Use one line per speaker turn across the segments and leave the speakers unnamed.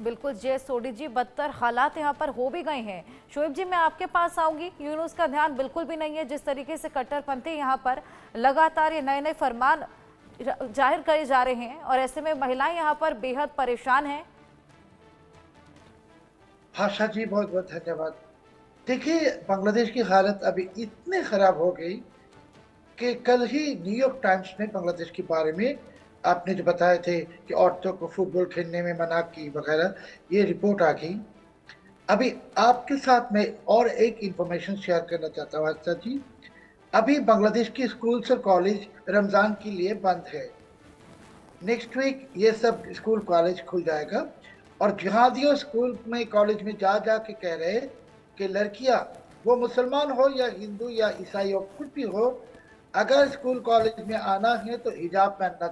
बिल्कुल जय सोडी जी, बदतर हालात यहाँ पर हो भी गए हैं। शोएब जी, मैं आपके पास आऊंगी। यूनुस का ध्यान बिल्कुल भी नहीं है जिस तरीके से कट्टरपंथी यहाँ पर लगातार ये नए नए फरमान जाहिर करे जा रहे हैं, और ऐसे में महिलाएं यहाँ पर बेहद परेशान हैं।
आशा जी, बहुत बहुत धन्यवाद। देखिए, बांग्लादेश की हालत अभी इतने खराब हो गई कि कल ही न्यूयॉर्क टाइम्स ने बांग्लादेश के बारे में आपने जो बताए थे कि औरतों को फुटबॉल खेलने में मना की वगैरह, ये रिपोर्ट आ गई। अभी आपके साथ मैं और एक इंफॉर्मेशन शेयर करना चाहता हूँ आशा जी। अभी बांग्लादेश की स्कूल्स और कॉलेज रमजान के लिए बंद है। नेक्स्ट वीक ये सब स्कूल कॉलेज खुल जाएगा। और जिहादियों स्कूल में कॉलेज में जा जा के कह रहे कि लड़कियां, वो मुसलमान हो या हिंदू या ईसाई हो, कुछ भी हो, अगर स्कूल कॉलेज में आना है तो हिजाब पहनना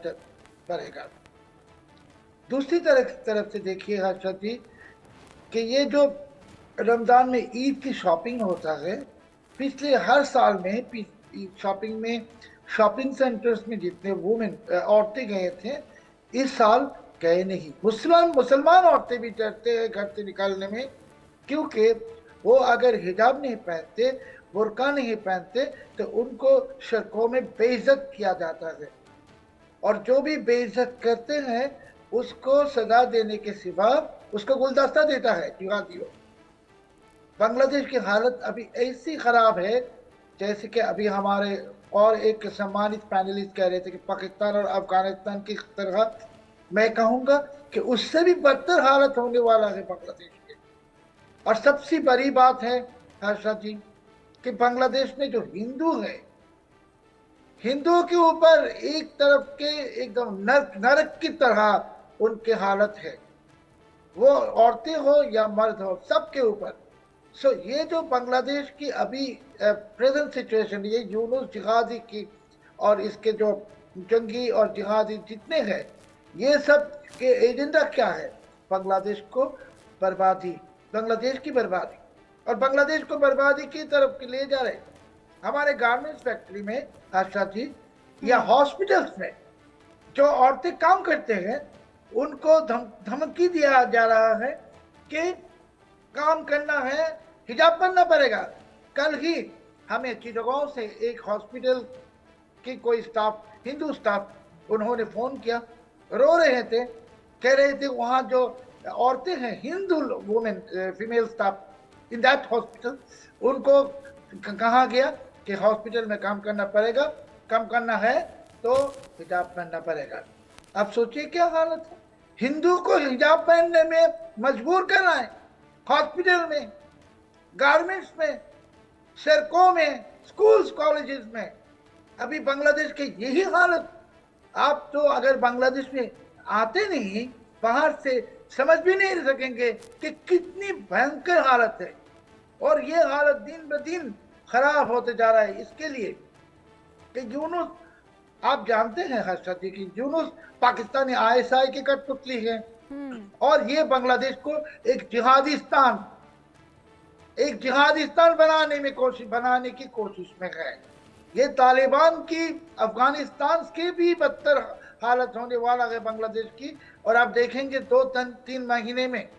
पड़ेगा। दूसरी तरफ से देखिए हर्षद जी, कि ये जो रमजान में ईद की शॉपिंग होता है, पिछले हर साल में शॉपिंग में शॉपिंग सेंटर्स में जितने वुमेन औरतें गए थे, इस साल गए नहीं। मुसलमान मुसलमान औरतें भी डरते हैं घर से निकलने में, क्योंकि वो अगर हिजाब नहीं पहनते, बुर्का नहीं पहनते, तो उनको सड़कों में बेइज्जत किया जाता है। और जो भी बेइज्जत करते हैं उसको सजा देने के सिवा उसको गुलदस्ता देता है जिहादियों। बांग्लादेश की हालत अभी ऐसी खराब है जैसे कि अभी हमारे और एक सम्मानित पैनलिस्ट कह रहे थे कि पाकिस्तान और अफगानिस्तान की तरह, मैं कहूंगा कि उससे भी बदतर हालत होने वाला है बांग्लादेश के। और सबसे बड़ी बात है हर्षा जी, कि बांग्लादेश में जो हिंदू है, हिंदुओं के ऊपर एक तरफ के एकदम नरक नरक की तरह उनके हालत है। वो औरतें हो या मर्द हो, सबके ऊपर। सो ये जो बांग्लादेश की अभी प्रेजेंट सिचुएशन, ये यूनुस जिहादी की और इसके जो जंगी और जिहादी जितने हैं, ये सब के एजेंडा क्या है? बांग्लादेश को बर्बादी, बांग्लादेश की बर्बादी, और बांग्लादेश को बर्बादी की तरफ ले जा रहे। हमारे गारमेंट्स फैक्ट्री में आशा जी, या हॉस्पिटल्स में जो औरतें काम करते हैं, उनको धमकी दिया जा रहा है कि काम करना है, हिजाब पहनना पड़ेगा। कल ही हमें चिटगांव से एक हॉस्पिटल की कोई स्टाफ, हिंदू स्टाफ, उन्होंने फोन किया, रो रहे थे, कह रहे थे वहां जो औरतें हैं, Hindu women, female staff in that hospital, उनको कहा गया कि हॉस्पिटल में काम करना पड़ेगा, काम करना है तो हिजाब पहनना पड़ेगा। आप सोचिए क्या हालत है। हिंदू को हिजाब पहनने में मजबूर कर रहा है, हॉस्पिटल में, गारमेंट्स में, सड़कों में, स्कूल्स कॉलेजेस में। अभी बांग्लादेश की यही हालत। आप तो अगर बांग्लादेश में आते नहीं, बाहर से समझ भी नहीं सकेंगे कि कितनी भयंकर हालत है। और ये हालत दिन ब दिन खराब होते जा रहा है। इसके लिए कि यूनुस, आप जानते हैं हर्षद जी की यूनुस पाकिस्तानी आईएसआई की कठपुतली है, और ये बांग्लादेश को एक जिहादिस्तान बनाने की कोशिश में है। ये तालिबान की, अफगानिस्तान के भी बदतर हालत होने वाला है बांग्लादेश की। और आप देखेंगे 2-3 महीने में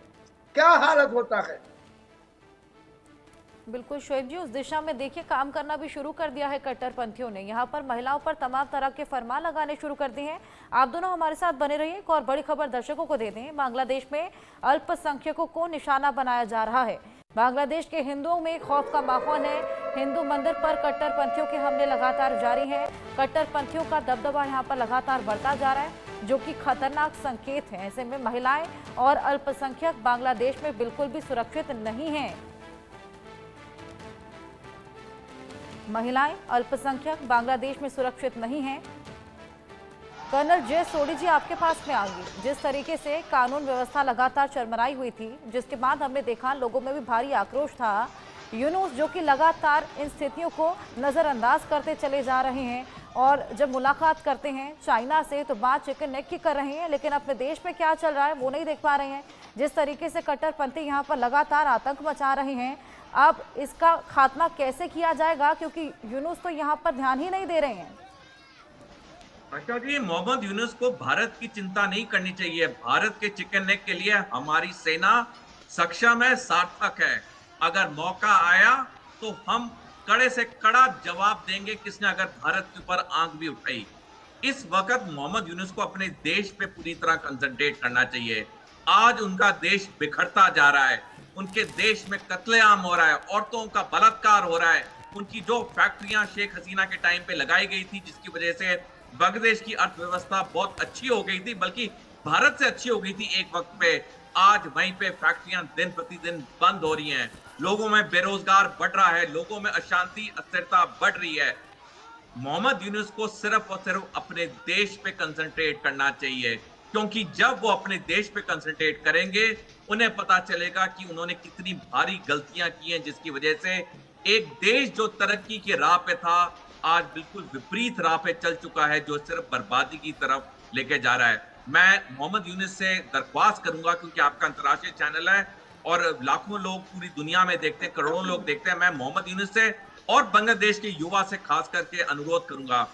क्या हालत होता है।
बिल्कुल शोएब जी, उस दिशा में देखिए काम करना भी शुरू कर दिया है कट्टरपंथियों ने। यहाँ पर महिलाओं पर तमाम तरह के फरमान लगाने शुरू कर दिए हैं। आप दोनों हमारे साथ बने रहिए। एक और बड़ी खबर दर्शकों को दे दें। बांग्लादेश में अल्पसंख्यकों को निशाना बनाया जा रहा है। बांग्लादेश के हिंदुओं में खौफ का माहौल है। हिंदू मंदिर पर कट्टरपंथियों के हमले लगातार जारी हैं। कट्टरपंथियों का दबदबा यहाँ पर लगातार बढ़ता जा रहा है, जो कि खतरनाक संकेत है। ऐसे में महिलाएं और अल्पसंख्यक बांग्लादेश में बिल्कुल भी सुरक्षित नहीं हैं। महिलाएं, अल्पसंख्यक बांग्लादेश में सुरक्षित नहीं हैं। कर्नल जय सोडी जी, आपके पास में आऊंगी। जिस तरीके से कानून व्यवस्था लगातार चरमराई हुई थी, जिसके बाद हमने देखा लोगों में भी भारी आक्रोश था। यूनुस जो कि लगातार इन स्थितियों को नज़रअंदाज करते चले जा रहे हैं, और जब मुलाकात करते हैं चाइना से तो बात चिकन नेक की कर रहे हैं, लेकिन अपने देश में क्या चल रहा है वो नहीं देख पा रहे हैं। जिस तरीके से कट्टरपंथी यहाँ पर लगातार आतंक मचा रहे हैं, अब इसका खात्मा कैसे किया जाएगा, क्योंकि यूनुस तो यहाँ पर ध्यान ही नहीं दे रहे हैं।
आशा जी, मोहम्मद यूनुस को भारत की चिंता नहीं करनी चाहिए। भारत के चिकन नेक के लिए हमारी सेना सक्षम है, सार्थक है। अगर मौका आया तो हम कड़े से कड़ा जवाब देंगे किसने अगर भारत के ऊपर आंख भी उठाई। इस वक्त मोहम्मद यूनुस को अपने देश पे पूरी तरह कंसंट्रेट करना चाहिए। आज उनका देश बिखरता जा रहा है, उनके देश में कत्लेआम हो रहा है, औरतों का बलात्कार हो रहा है। उनकी जो फैक्ट्रियां शेख हसीना के टाइम पे लगाई गई थी, जिसकी वजह से बांग्लादेश की अर्थव्यवस्था बहुत अच्छी हो गई थी, बल्कि भारत से अच्छी हो गई थी एक वक्त पे, आज वहीं पे फैक्ट्रियां दिन प्रतिदिन बंद हो रही हैं। लोगों में बेरोजगार बढ़ रहा है, लोगों में अशांति अस्थिरता बढ़ रही है। मोहम्मद यूनुस को सिर्फ और सिर्फ अपने देश पे कंसंट्रेट करना चाहिए, क्योंकि जब वो अपने देश पे कंसंट्रेट करेंगे, उन्हें पता चलेगा कि उन्होंने कितनी भारी गलतियां की हैं, जिसकी वजह से एक देश जो तरक्की की राह पे था, आज बिल्कुल विपरीत राह पे चल चुका है, जो सिर्फ बर्बादी की तरफ लेके जा रहा है। मैं मोहम्मद यूनुस से दरख्वास्त करूंगा, क्योंकि आपका अंतर्राष्ट्रीय चैनल है और लाखों लोग पूरी दुनिया में देखते हैं, करोड़ों लोग देखते हैं। मैं मोहम्मद यूनुस से और बांग्लादेश के युवा से खास करके अनुरोध करूंगा,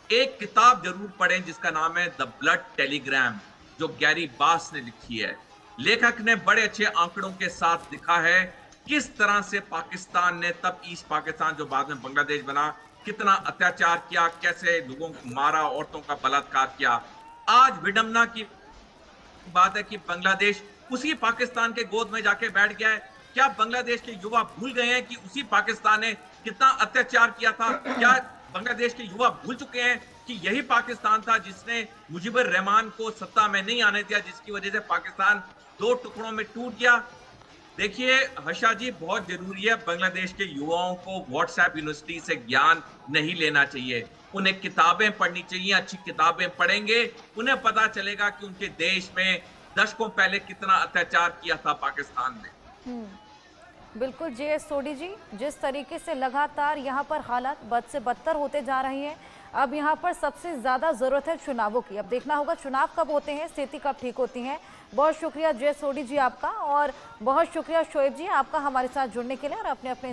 एक किताब जरूर पढ़ें जिसका नाम है द ब्लड टेलीग्राम, जो गैरी बास ने लिखी है। लेखक ने बड़े अच्छे आंकड़ों के साथ लिखा है किस तरह से पाकिस्तान ने, तब ईस्ट पाकिस्तान जो बाद में बांग्लादेश बना, कितना अत्याचार किया, कैसे लोगों को मारा, औरतों का बलात्कार किया। आज विडंबना की बात है कि बांग्लादेश उसी पाकिस्तान के गोद में जाके बैठ गया है। क्या बांग्लादेश के युवा भूल गए हैं कि उसी पाकिस्तान ने कितना अत्याचार किया था? क्या बांग्लादेश के युवा भूल चुके हैं कि यही पाकिस्तान था जिसने मुजीबुर रहमान को सत्ता में नहीं आने दिया, जिसकी वजह से पाकिस्तान दो टुकड़ों में टूट गया? देखिए हर्षा जी, बहुत जरूरी है, बांग्लादेश के युवाओं को व्हाट्सएप यूनिवर्सिटी से ज्ञान नहीं लेना चाहिए, उन्हें किताबें पढ़नी चाहिए। अच्छी किताबें पढ़ेंगे, उन्हें पता चलेगा कि उनके देश में दशकों पहले कितना अत्याचार किया था पाकिस्तान ने।
बिल्कुल जे.एस. सोढी जी, जिस तरीके से लगातार यहाँ पर हालात बद से बदतर होते जा रही हैं, अब यहाँ पर सबसे ज़्यादा ज़रूरत है चुनावों की। अब देखना होगा चुनाव कब होते हैं, स्थिति कब ठीक होती है। बहुत शुक्रिया जे.एस. सोढी जी आपका, और बहुत शुक्रिया शोएब जी आपका हमारे साथ जुड़ने के लिए और अपने अपने